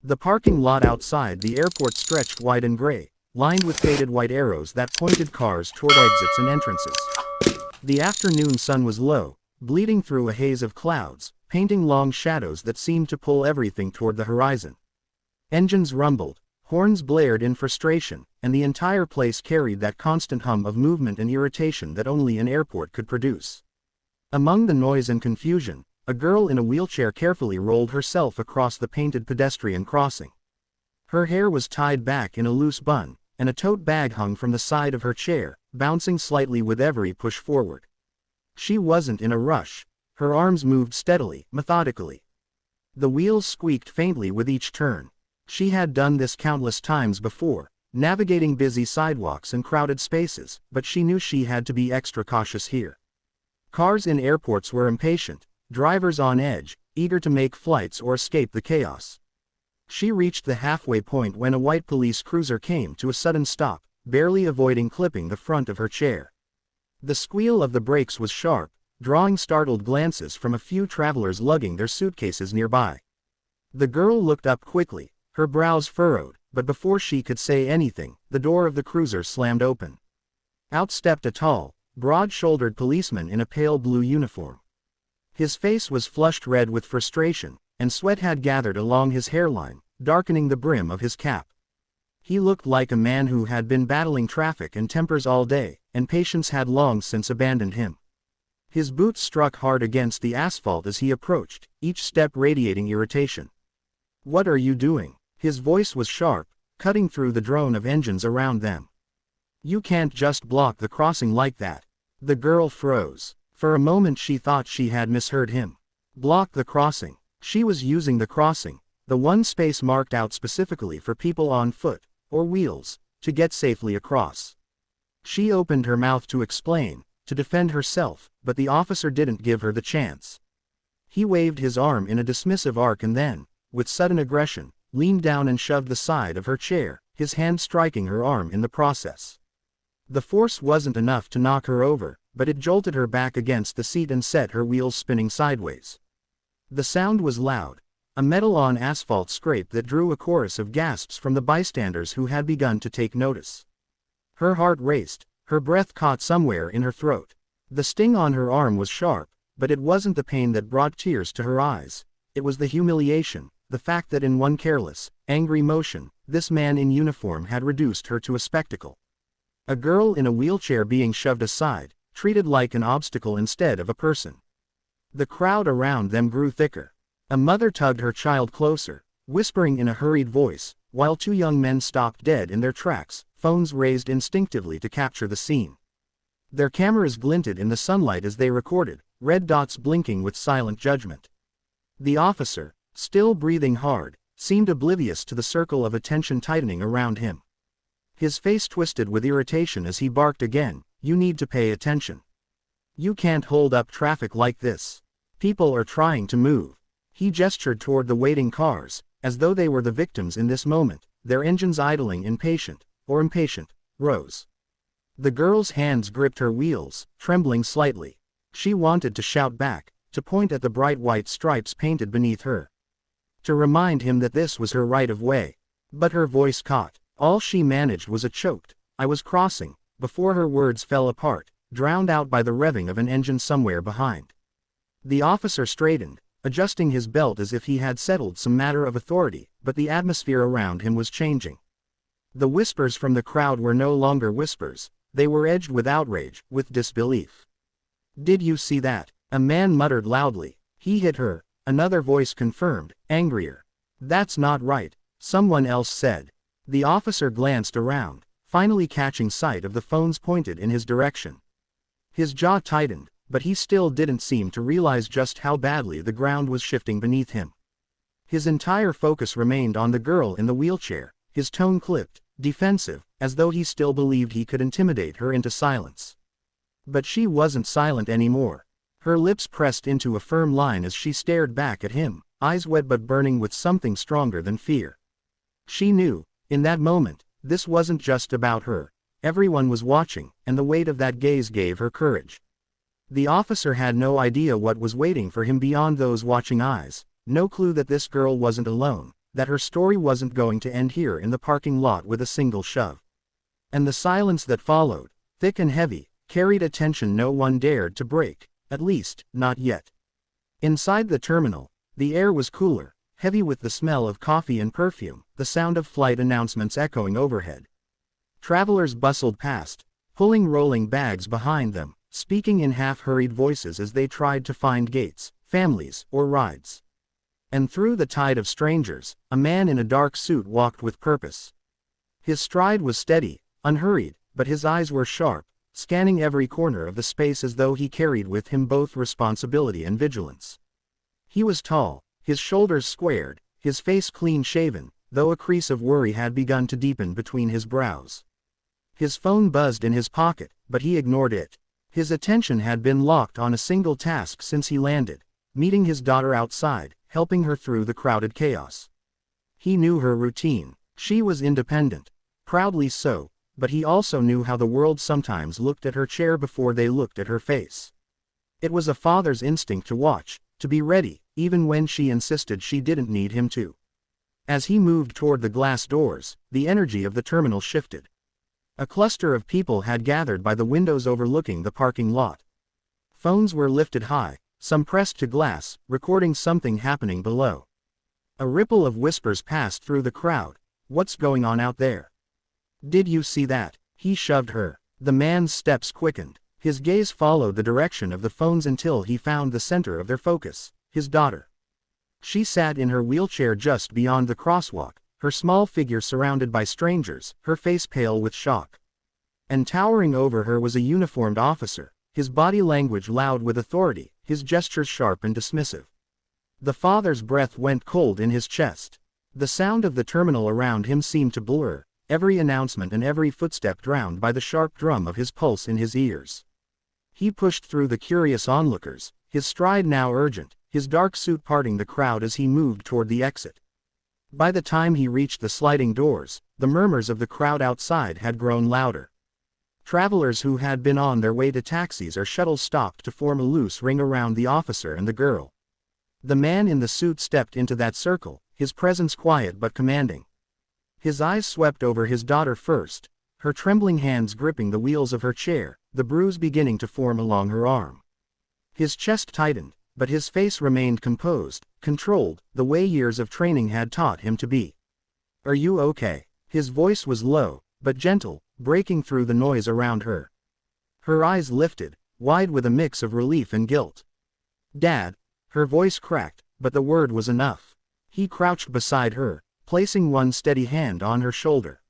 The parking lot outside the airport stretched wide and gray, lined with faded white arrows that pointed cars toward exits and entrances. The afternoon sun was low, bleeding through a haze of clouds, painting long shadows that seemed to pull everything toward the horizon. Engines rumbled, horns blared in frustration, and the entire place carried that constant hum of movement and irritation that only an airport could produce. Among the noise and confusion, a girl in a wheelchair carefully rolled herself across the painted pedestrian crossing. Her hair was tied back in a loose bun, and a tote bag hung from the side of her chair, bouncing slightly with every push forward. She wasn't in a rush. Her arms moved steadily, methodically. The wheels squeaked faintly with each turn. She had done this countless times before, navigating busy sidewalks and crowded spaces, but she knew she had to be extra cautious here. Cars in airports were impatient, drivers on edge, eager to make flights or escape the chaos. She reached the halfway point when a white police cruiser came to a sudden stop, barely avoiding clipping the front of her chair. The squeal of the brakes was sharp, drawing startled glances from a few travelers lugging their suitcases nearby. The girl looked up quickly, her brows furrowed, but before she could say anything, the door of the cruiser slammed open. Out stepped a tall, broad-shouldered policeman in a pale blue uniform. His face was flushed red with frustration, and sweat had gathered along his hairline, darkening the brim of his cap. He looked like a man who had been battling traffic and tempers all day, and patience had long since abandoned him. His boots struck hard against the asphalt as he approached, each step radiating irritation. "What are you doing?" His voice was sharp, cutting through the drone of engines around them. "You can't just block the crossing like that." The girl froze. For a moment she thought she had misheard him. Block the crossing. She was using the crossing, the one space marked out specifically for people on foot, or wheels, to get safely across. She opened her mouth to explain, to defend herself, but the officer didn't give her the chance. He waved his arm in a dismissive arc and then, with sudden aggression, leaned down and shoved the side of her chair, his hand striking her arm in the process. The force wasn't enough to knock her over, but it jolted her back against the seat and set her wheels spinning sideways. The sound was loud, a metal-on-asphalt scrape that drew a chorus of gasps from the bystanders who had begun to take notice. Her heart raced, her breath caught somewhere in her throat. The sting on her arm was sharp, but it wasn't the pain that brought tears to her eyes. It was the humiliation, the fact that in one careless, angry motion, this man in uniform had reduced her to a spectacle. A girl in a wheelchair being shoved aside, treated like an obstacle instead of a person. The crowd around them grew thicker. A mother tugged her child closer, whispering in a hurried voice, while two young men stopped dead in their tracks, phones raised instinctively to capture the scene. Their cameras glinted in the sunlight as they recorded, red dots blinking with silent judgment. The officer, still breathing hard, seemed oblivious to the circle of attention tightening around him. His face twisted with irritation as he barked again, "You need to pay attention. You can't hold up traffic like this. People are trying to move." He gestured toward the waiting cars, as though they were the victims in this moment, their engines idling impatient rows. The girl's hands gripped her wheels, trembling slightly. She wanted to shout back, to point at the bright white stripes painted beneath her, to remind him that this was her right of way. But her voice caught. All she managed was a choked, "I was crossing," before her words fell apart, drowned out by the revving of an engine somewhere behind. The officer straightened, adjusting his belt as if he had settled some matter of authority, but the atmosphere around him was changing. The whispers from the crowd were no longer whispers, they were edged with outrage, with disbelief. "Did you see that?" A man muttered loudly. "He hit her," another voice confirmed, angrier. "That's not right," someone else said. The officer glanced around, finally catching sight of the phones pointed in his direction. His jaw tightened, but he still didn't seem to realize just how badly the ground was shifting beneath him. His entire focus remained on the girl in the wheelchair, his tone clipped, defensive, as though he still believed he could intimidate her into silence. But she wasn't silent anymore. Her lips pressed into a firm line as she stared back at him, eyes wet but burning with something stronger than fear. She knew, in that moment, this wasn't just about her. Everyone was watching, and the weight of that gaze gave her courage. The officer had no idea what was waiting for him beyond those watching eyes, no clue that this girl wasn't alone, that her story wasn't going to end here in the parking lot with a single shove. And the silence that followed, thick and heavy, carried a tension no one dared to break, at least, not yet. Inside the terminal, the air was cooler, heavy with the smell of coffee and perfume, the sound of flight announcements echoing overhead. Travelers bustled past, pulling rolling bags behind them, speaking in half-hurried voices as they tried to find gates, families, or rides. And through the tide of strangers, a man in a dark suit walked with purpose. His stride was steady, unhurried, but his eyes were sharp, scanning every corner of the space as though he carried with him both responsibility and vigilance. He was tall, his shoulders squared, his face clean-shaven, though a crease of worry had begun to deepen between his brows. His phone buzzed in his pocket, but he ignored it. His attention had been locked on a single task since he landed, meeting his daughter outside, helping her through the crowded chaos. He knew her routine. She was independent, proudly so, but he also knew how the world sometimes looked at her chair before they looked at her face. It was a father's instinct to watch, to be ready, even when she insisted she didn't need him to. As he moved toward the glass doors, the energy of the terminal shifted. A cluster of people had gathered by the windows overlooking the parking lot. Phones were lifted high, some pressed to glass, recording something happening below. A ripple of whispers passed through the crowd. "What's going on out there? Did you see that?" He shoved her. The man's steps quickened. His gaze followed the direction of the phones until he found the center of their focus, his daughter. She sat in her wheelchair just beyond the crosswalk, her small figure surrounded by strangers, her face pale with shock. And towering over her was a uniformed officer, his body language loud with authority, his gestures sharp and dismissive. The father's breath went cold in his chest. The sound of the terminal around him seemed to blur, every announcement and every footstep drowned by the sharp drum of his pulse in his ears. He pushed through the curious onlookers, his stride now urgent, his dark suit parting the crowd as he moved toward the exit. By the time he reached the sliding doors, the murmurs of the crowd outside had grown louder. Travelers who had been on their way to taxis or shuttles stopped to form a loose ring around the officer and the girl. The man in the suit stepped into that circle, his presence quiet but commanding. His eyes swept over his daughter first, her trembling hands gripping the wheels of her chair, the bruise beginning to form along her arm. His chest tightened, but his face remained composed, controlled, the way years of training had taught him to be. "Are you okay?" His voice was low, but gentle, breaking through the noise around her. Her eyes lifted, wide with a mix of relief and guilt. "Dad," her voice cracked, but the word was enough. He crouched beside her, placing one steady hand on her shoulder.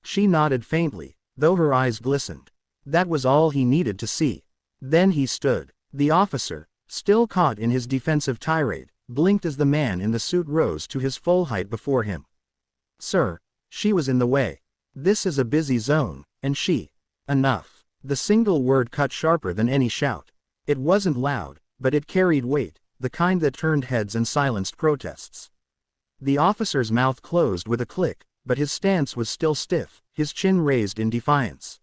She nodded faintly, though her eyes glistened. That was all he needed to see. Then he stood. The officer, still caught in his defensive tirade, blinked as the man in the suit rose to his full height before him. "Sir," she was in the way. "This is a busy zone, and she..." Enough. The single word cut sharper than any shout. It wasn't loud, but it carried weight, the kind that turned heads and silenced protests. The officer's mouth closed with a click, but his stance was still stiff, his chin raised in defiance.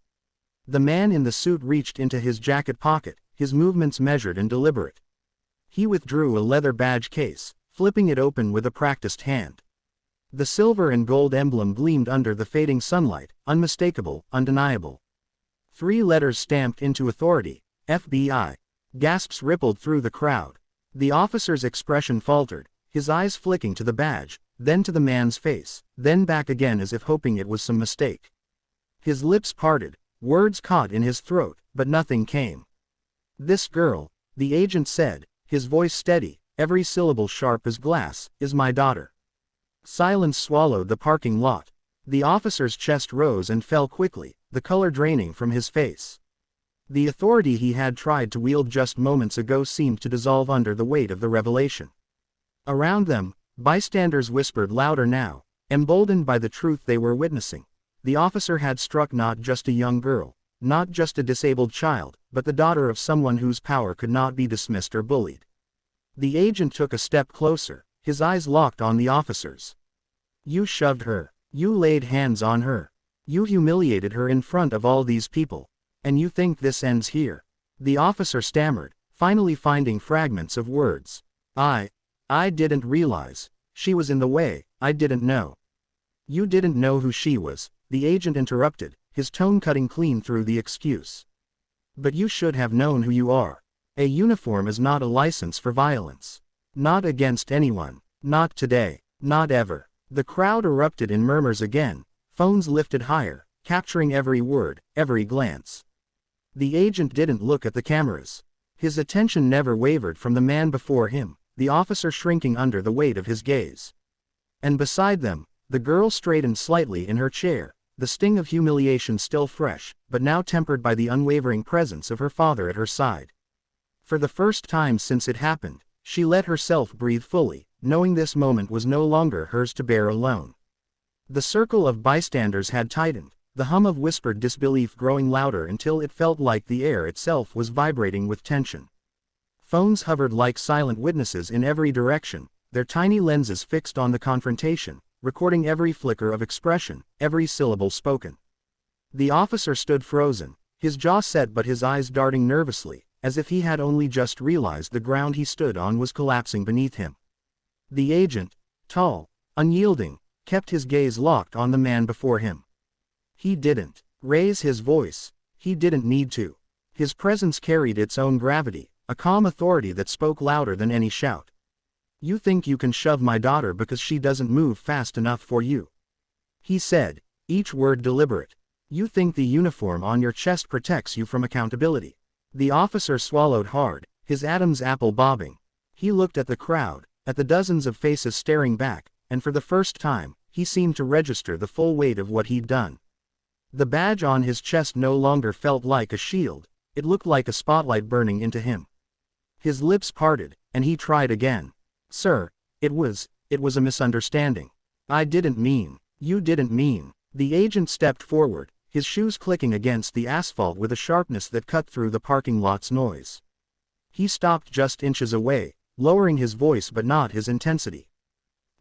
The man in the suit reached into his jacket pocket, his movements measured and deliberate. He withdrew a leather badge case, flipping it open with a practiced hand. The silver and gold emblem gleamed under the fading sunlight, unmistakable, undeniable. 3 letters stamped into authority, FBI. Gasps rippled through the crowd. The officer's expression faltered, his eyes flicking to the badge, then to the man's face, then back again as if hoping it was some mistake. His lips parted, words caught in his throat, but nothing came. "This girl," the agent said, his voice steady, every syllable sharp as glass, "is my daughter." Silence swallowed the parking lot. The officer's chest rose and fell quickly, the color draining from his face. The authority he had tried to wield just moments ago seemed to dissolve under the weight of the revelation. Around them, bystanders whispered louder now, emboldened by the truth they were witnessing. The officer had struck not just a young girl, not just a disabled child, but the daughter of someone whose power could not be dismissed or bullied. The agent took a step closer, his eyes locked on the officer's. "You shoved her. You laid hands on her. You humiliated her in front of all these people. And you think this ends here?" The officer stammered, finally finding fragments of words. I didn't realize. She was in the way. I didn't know. You didn't know who she was, the agent interrupted, his tone cutting clean through the excuse. But you should have known who you are. A uniform is not a license for violence. Not against anyone. Not today. Not ever. The crowd erupted in murmurs again, phones lifted higher, capturing every word, every glance. The agent didn't look at the cameras. His attention never wavered from the man before him, the officer shrinking under the weight of his gaze. And beside them, the girl straightened slightly in her chair, the sting of humiliation still fresh, but now tempered by the unwavering presence of her father at her side. For the first time since it happened, she let herself breathe fully, knowing this moment was no longer hers to bear alone. The circle of bystanders had tightened, the hum of whispered disbelief growing louder until it felt like the air itself was vibrating with tension. Phones hovered like silent witnesses in every direction, their tiny lenses fixed on the confrontation, recording every flicker of expression, every syllable spoken. The officer stood frozen, his jaw set but his eyes darting nervously, as if he had only just realized the ground he stood on was collapsing beneath him. The agent, tall, unyielding, kept his gaze locked on the man before him. He didn't raise his voice. He didn't need to. His presence carried its own gravity, a calm authority that spoke louder than any shout. You think you can shove my daughter because she doesn't move fast enough for you? He said, each word deliberate. You think the uniform on your chest protects you from accountability? The officer swallowed hard, his Adam's apple bobbing. He looked at the crowd, at the dozens of faces staring back, and for the first time, he seemed to register the full weight of what he'd done. The badge on his chest no longer felt like a shield, it looked like a spotlight burning into him. His lips parted, and he tried again. Sir, it was a misunderstanding. I didn't mean. You didn't mean. The agent stepped forward, his shoes clicking against the asphalt with a sharpness that cut through the parking lot's noise. He stopped just inches away, lowering his voice but not his intensity.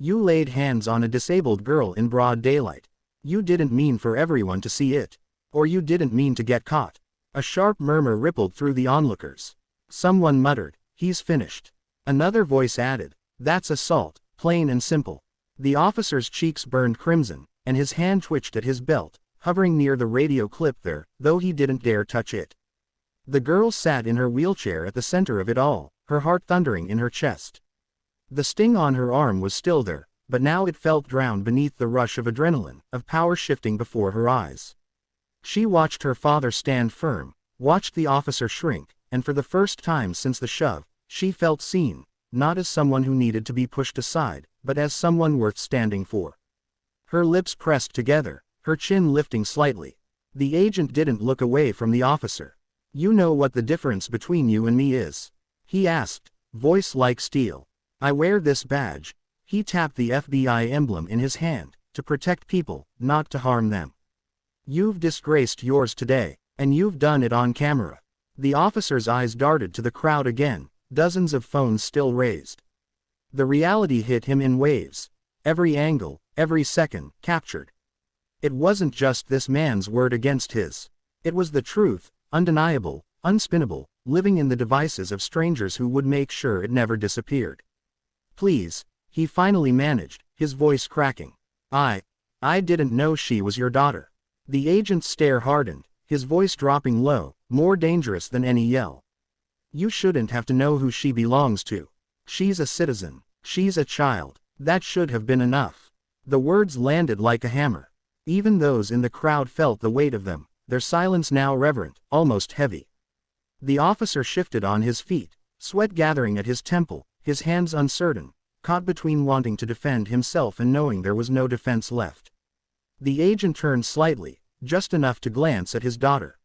You laid hands on a disabled girl in broad daylight. You didn't mean for everyone to see it. Or you didn't mean to get caught. A sharp murmur rippled through the onlookers. Someone muttered, he's finished. Another voice added, that's assault, plain and simple. The officer's cheeks burned crimson, and his hand twitched at his belt, hovering near the radio clip there, though he didn't dare touch it. The girl sat in her wheelchair at the center of it all, her heart thundering in her chest. The sting on her arm was still there, but now it felt drowned beneath the rush of adrenaline, of power shifting before her eyes. She watched her father stand firm, watched the officer shrink, and for the first time since the shove, she felt seen, not as someone who needed to be pushed aside, but as someone worth standing for. Her lips pressed together, her chin lifting slightly. The agent didn't look away from the officer. You know what the difference between you and me is? He asked, voice like steel. I wear this badge. He tapped the FBI emblem in his hand, to protect people, not to harm them. You've disgraced yours today, and you've done it on camera. The officer's eyes darted to the crowd again, dozens of phones still raised. The reality hit him in waves. Every angle, every second, captured. It wasn't just this man's word against his. It was the truth, undeniable, unspinnable, living in the devices of strangers who would make sure it never disappeared. Please, he finally managed, his voice cracking. I didn't know she was your daughter. The agent's stare hardened, his voice dropping low, more dangerous than any yell. You shouldn't have to know who she belongs to. She's a citizen. She's a child. That should have been enough. The words landed like a hammer. Even those in the crowd felt the weight of them, their silence now reverent, almost heavy. The officer shifted on his feet, sweat gathering at his temple, his hands uncertain, caught between wanting to defend himself and knowing there was no defense left. The agent turned slightly, just enough to glance at his daughter.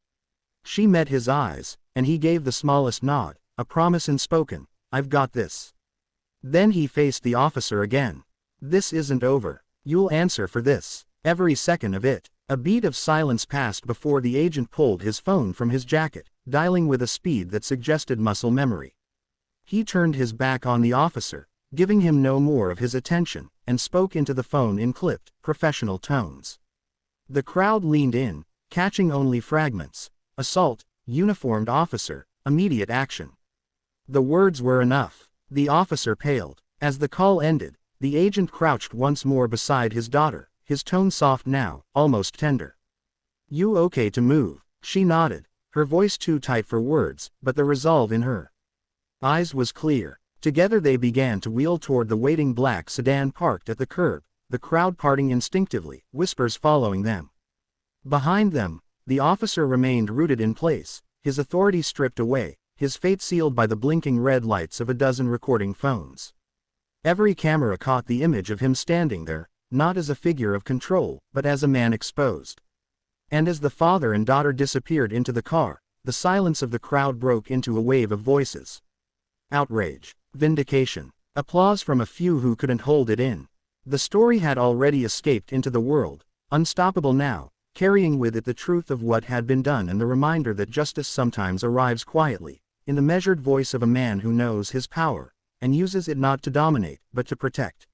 She met his eyes, and he gave the smallest nod, a promise unspoken, I've got this. Then he faced the officer again. This isn't over. You'll answer for this. Every second of it. A beat of silence passed before the agent pulled his phone from his jacket, dialing with a speed that suggested muscle memory. He turned his back on the officer, giving him no more of his attention, and spoke into the phone in clipped, professional tones. The crowd leaned in, catching only fragments. Assault, uniformed officer, immediate action. The words were enough. The officer paled. As the call ended, The agent crouched once more beside his daughter, his tone soft now, almost tender. "You okay to move?" She nodded, her voice too tight for words, but the resolve in her eyes was clear. Together they began to wheel toward the waiting black sedan parked at the curb, the crowd parting instinctively, whispers following them. Behind them, the officer remained rooted in place, his authority stripped away, his fate sealed by the blinking red lights of a dozen recording phones. Every camera caught the image of him standing there, not as a figure of control, but as a man exposed. And as the father and daughter disappeared into the car, the silence of the crowd broke into a wave of voices. Outrage, vindication, applause from a few who couldn't hold it in. The story had already escaped into the world, unstoppable now, carrying with it the truth of what had been done and the reminder that justice sometimes arrives quietly, in the measured voice of a man who knows his power, and uses it not to dominate, but to protect.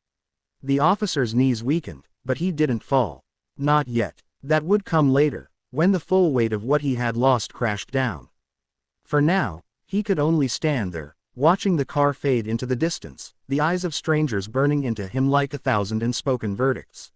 The officer's knees weakened, but he didn't fall. Not yet. That would come later, when the full weight of what he had lost crashed down. For now, he could only stand there, watching the car fade into the distance, the eyes of strangers burning into him like 1,000 unspoken verdicts.